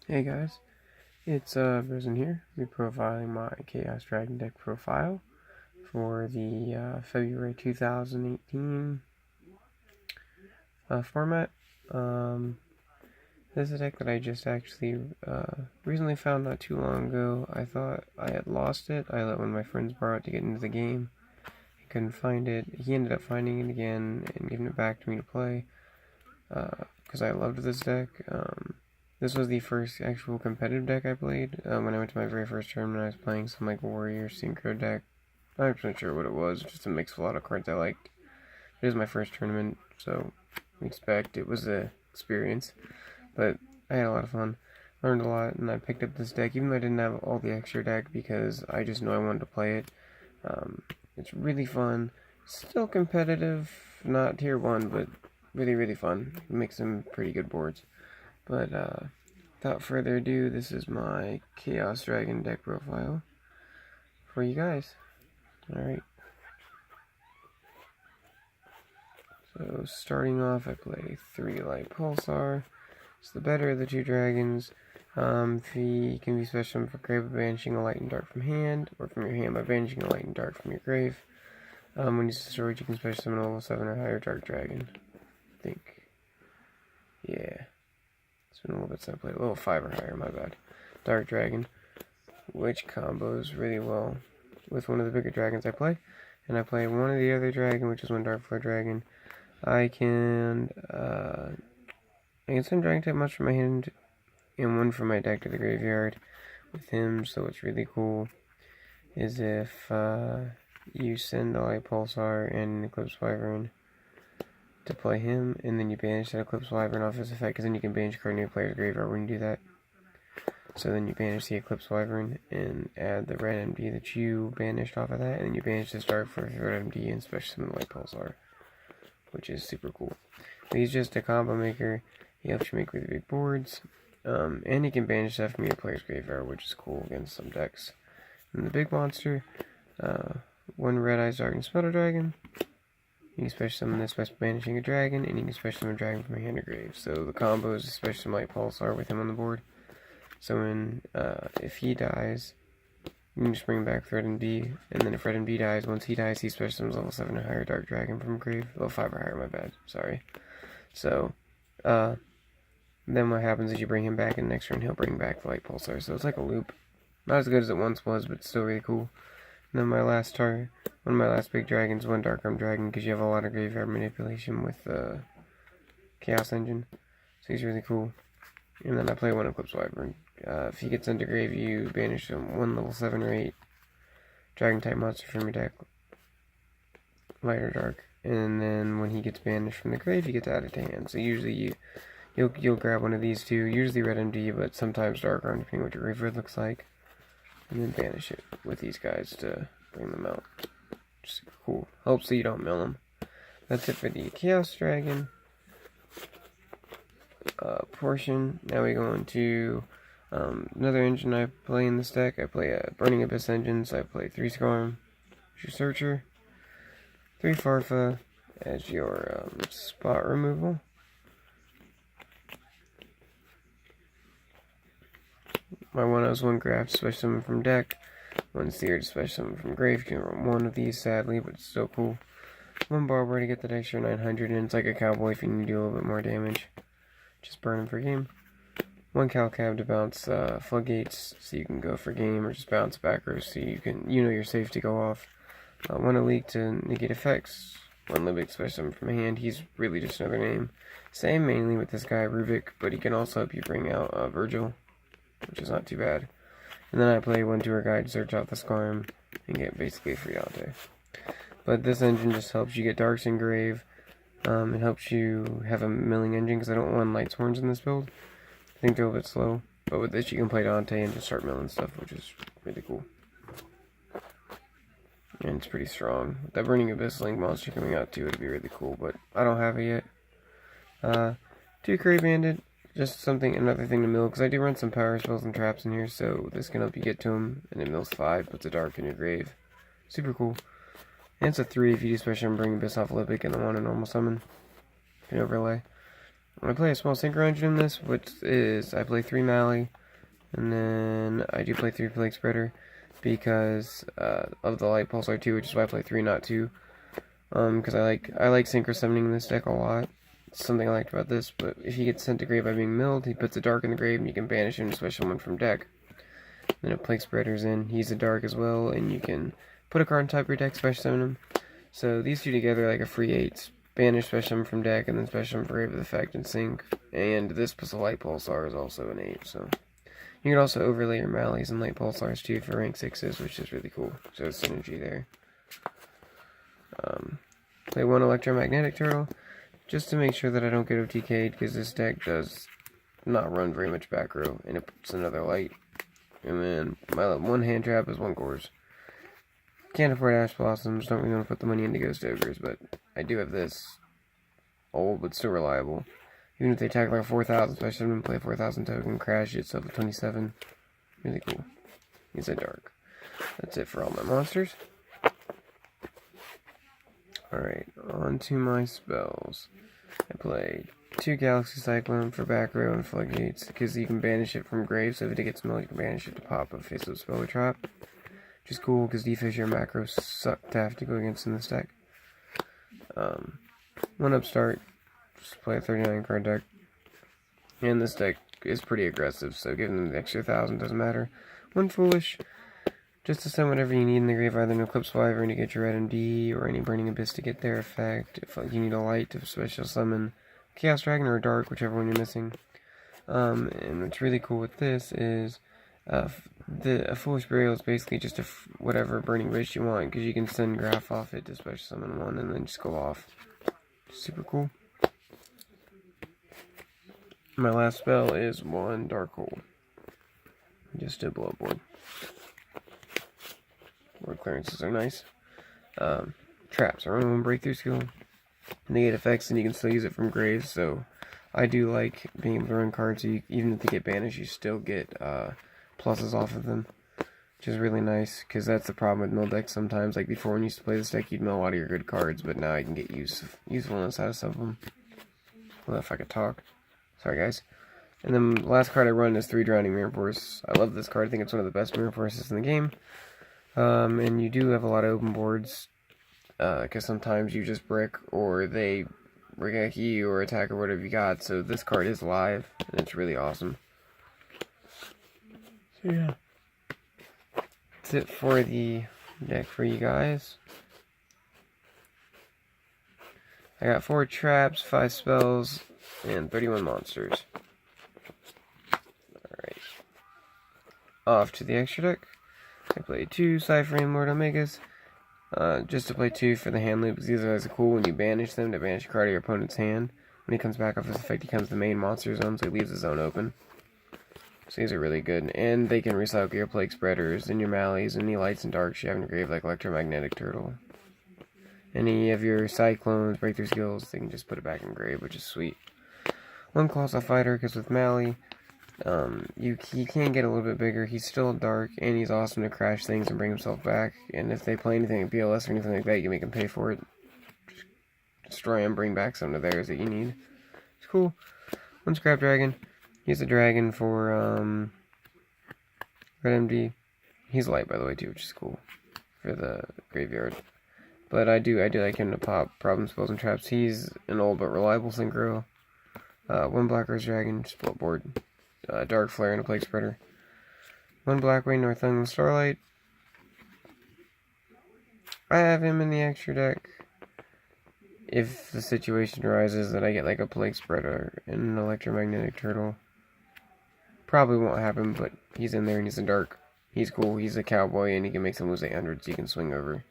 Hey guys, it's Risen here. We're profiling my Chaos Dragon deck profile for the February 2018 format. Um, this is a deck that I just actually recently found not too long ago. I thought I had lost it. I let one of my friends borrow it to get into the game. He couldn't find it. He ended up finding it again and giving it back to me to play because I loved this deck. This was the first actual competitive deck I played. When I went to my very first tournament, I was playing some like Warrior Synchro deck. I'm not really sure what it was, just a mix of a lot of cards I liked. It was my first tournament, so expect it was a experience. But I had a lot of fun, learned a lot, and I picked up this deck even though I didn't have all the extra deck because I just knew I wanted to play it. It's really fun, still competitive, not tier 1, but really fun. It makes some pretty good boards. But without further ado, this is my Chaos Dragon deck profile for you guys. Alright. So starting off, I play 3 Light Pulsar. It's the better of the 2 dragons. He can be special for grave by banishing a light and dark from hand, or from your hand by banishing a light and dark from your grave. When he's destroyed, you can special summon a level 7 or higher dark dragon. I think. Yeah. It's been a little bit since I played. A level 5 or higher, my bad. Dark Dragon, which combos really well with one of the bigger dragons I play. And I play one of the other dragon, which is one Dark Floor Dragon. I can send Dragon type monster from my hand and one from my deck to the graveyard with him. So what's really cool is if you send a Light Pulsar and an Eclipse Wyvern to play him, and then you banish that Eclipse Wyvern off his effect, because then you can banish a card in your player's graveyard when you do that. So then you banish the Eclipse Wyvern and add the red MD that you banished off of that, and then you banish the Dark for red MD and special summon the Light Pulsar, which is super cool. But he's just a combo maker. He helps you make really big boards, and he can banish stuff from your player's graveyard, which is cool against some decks. And the big monster, one Red Eyes Dark and Metal Dragon. You can special summon this by banishing a dragon, and you can special summon a dragon from a hand or grave. So the combo is special summon Light Pulsar with him on the board. So when if he dies, you can just bring back Red MD, and then if Red MD dies, once he dies, he special summons level 7 or higher Dark Dragon from grave. Level 5 or higher, my bad, sorry. So, then what happens is you bring him back, and next turn he'll bring back the Light Pulsar. So it's like a loop. Not as good as it once was, but still really cool. And then my last target, one of my last big dragons, one Dark Arm Dragon, because you have a lot of graveyard manipulation with the Chaos Engine. So he's really cool. And then I play one Eclipse Wyvern. If he gets into grave, you banish him one level 7 or 8 dragon type monster from your deck, light or dark. And then when he gets banished from the grave, you get to add it to hand. So usually you'll grab one of these two, usually Red MD, but sometimes Dark Arm, depending what your graveyard looks like. And then banish it with these guys to bring them out. Just cool. Helps so you don't mill them. That's it for the Chaos Dragon portion. Now we go into another engine I play in this deck. I play a Burning Abyss engine, so I play 3 Scarm as your Searcher, 3 Farfa as your spot removal, my 1/1 Graph special summon from deck, 1 Seared special summon from grave. You can roll one of these, sadly, but it's still cool. 1 Barber to get that extra 900, and it's like a cowboy if you need to do a little bit more damage. Just burn him for game. 1 Calcab to bounce Floodgates, so you can go for game, or just bounce back row, so you know you're safe to go off. 1 Elite to negate effects. 1 Libic special summon from hand. He's really just another name. Same mainly with this guy Rubik, but he can also help you bring out Virgil, which is not too bad. And then I play 1 Tour Guide, search out the Scarm, and get basically a free Dante. But this engine just helps you get Darks in grave. It helps you have a milling engine, because I don't want Light Sworns in this build. I think they're a bit slow. But with this you can play Dante and just start milling stuff, which is really cool. And it's pretty strong. With that Burning Abyss Link monster coming out too, it'd be really cool, but I don't have it yet. 2 Crave Bandit, just another thing to mill, because I do run some power spells and traps in here, so this can help you get to him, and it mills 5, puts a dark in your grave. Super cool. And it's a 3 if you do special and bring Abyss off Lipic and then want a normal summon. You can overlay. I play a small synchro engine in this, which is I play 3 Mally, and then I do play 3 Plague Spreader because of the Light Pulsar 2, which is why I play 3, not 2. Because I like synchro summoning this deck a lot. It's something I liked about this, but if he gets sent to grave by being milled, he puts a dark in the grave and you can banish him to special one from deck. Then a Plague Spreader's in, he's a dark as well, and you can put a card on top of your deck, special summon him. So these two together like a free 8. Banish special summon from deck, and then special summon for grave with effect and sync. And this plus a Light Pulsar is also an 8, so... You can also overlay your Mallies and Light Pulsars too for rank 6s, which is really cool. So it's synergy there. Play 1 Electromagnetic Turtle, just to make sure that I don't get OTK'd, because this deck does not run very much back row, and it puts another light. And then my 1 hand trap is 1 Cores. Can't afford Ash Blossoms, don't really want to put the money into Ghost Ogres, but I do have this. Old, but still reliable. Even if they attack like 4,000, so I shouldn't play 4,000 token, crash it, so 27. Really cool. He's a dark. That's it for all my monsters. Alright, on to my spells. I play 2 Galaxy Cyclone for back row and Floodgates, because you can banish it from grave, so if it gets milled, you can banish it to pop a faceless spell or trap. Which is cool, because defense your macros suck to have to go against in this deck. 1 Upstart, just play a 39 card deck. And this deck is pretty aggressive, so giving them the extra 1,000 doesn't matter. 1 Foolish, just to send whatever you need in the grave, either an Eclipse Wyvern to get your Red MD, or any Burning Abyss to get their effect. If you need a light to special summon Chaos Dragon or a Dark, whichever one you're missing. And what's really cool with this is a Foolish Burial is basically just whatever Burning Wish you want, because you can send Graph off it to special summon 1 and then just go off. Super cool. My last spell is 1 Dark Hole. Just a blow board. Board clearances are nice. Traps are only 1 breakthrough skill. Negate effects, and you can still use it from graves, so I do like being able to run cards, so even if they get banished, you still get pluses off of them, which is really nice, because that's the problem with mill decks sometimes. Like before, when you used to play this deck, you'd mill a lot of your good cards, but now you can get usefulness out of some of them. Well, if I could talk. Sorry, guys. And then the last card I run is 3 Drowning Mirror Force. I love this card. I think it's one of the best Mirror Forces in the game. And you do have a lot of open boards, because sometimes you just brick, or they regek you, or attack, or whatever you got. So this card is live, and it's really awesome. So yeah. That's it for the deck for you guys. I got 4 traps, 5 spells, and 31 monsters. Alright. Off to the extra deck. I played 2 Cypher Lord Omegas. Just to play 2 for the hand loop, because these guys are cool when you banish them to banish a card of your opponent's hand. When he comes back off his effect, he comes to the main monster zone, so he leaves the zone open. So these are really good. And they can recycle your Plague Spreaders and your Mallies, any lights and darks you have in your grave, like Electromagnetic Turtle. Any of your Cyclones, breakthrough skills, they can just put it back in grave, which is sweet. 1 Colossal Fighter, because with Mally, he can get a little bit bigger. He's still dark, and he's awesome to crash things and bring himself back. And if they play anything like BLS or anything like that, you can make him pay for it. Just destroy him, bring back some of theirs that you need. It's cool. 1 Scrap Dragon. He's a dragon for Red MD. He's light, by the way, too, which is cool for the graveyard. But I do like him to pop problem spells and traps. He's an old but reliable synchro. 1 Black Rose Dragon, split board. Dark Flare and a Plague Spreader. 1 Blackwing Northumberland Starlight. I have him in the extra deck. If the situation arises that I get like a Plague Spreader and an Electromagnetic Turtle. Probably won't happen, but he's in there and he's in dark. He's cool, he's a cowboy, and he can make some lose 800, so you can swing over.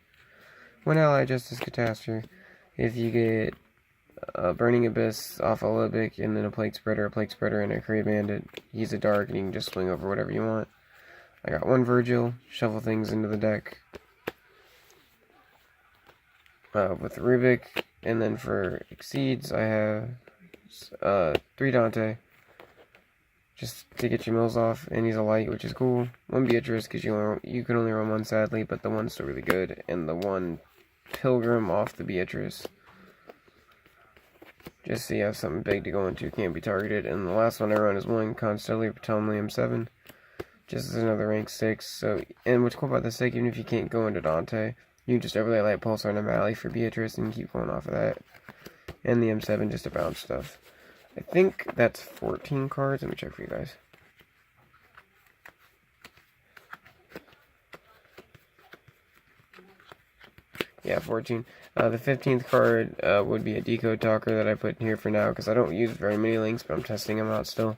1 Ally Justice Catastrophe. If you get a Burning Abyss off a Libic, and then a Plague Spreader, and a Crave Bandit, he's a dark, and you can just swing over whatever you want. I got 1 Virgil, shuffle things into the deck. With Rubik, and then for Exceeds, I have 3 Dante. Just to get your mills off, and he's a light, which is cool. 1 Beatrice, because you can only run 1 sadly, but the 1's still really good. And the 1 Pilgrim off the Beatrice. Just so you have something big to go into, can't be targeted. And the last one I run is one Constellar Ptolemy M7. Just as another rank 6. So, and what's cool about this deck, even if you can't go into Dante, you can just overlay Light Pulsar on a Valley for Beatrice and keep going off of that. And the M7 just to bounce stuff. I think that's 14 cards. Let me check for you guys. Yeah, 14. The 15th card would be a Decode Talker that I put in here for now, because I don't use very many links, but I'm testing them out still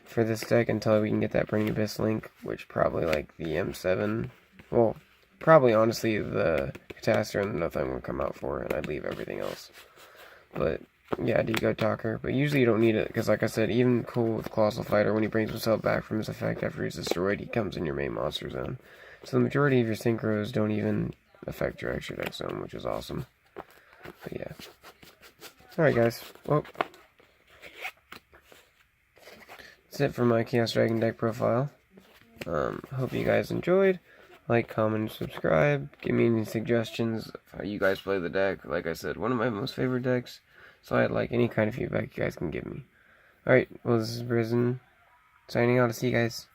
for this deck until we can get that Burning Abyss link, which probably like the M7. Well, probably honestly the Catastor and the Nothing will come out for, and I'd leave everything else. But yeah, Decode Talker. But usually you don't need it, because like I said, even cool with Colossal Fighter, when he brings himself back from his effect after he's destroyed, he comes in your main monster zone. So the majority of your synchros don't even affect your extra deck zone, which is awesome. But yeah. Alright guys, well, that's it for my Chaos Dragon deck profile. Hope you guys enjoyed. Like, comment, and subscribe. Give me any suggestions of how you guys play the deck. Like I said, one of my most favorite decks. So I'd like any kind of feedback you guys can give me. Alright, well this is Risen, signing out. I'll see you guys.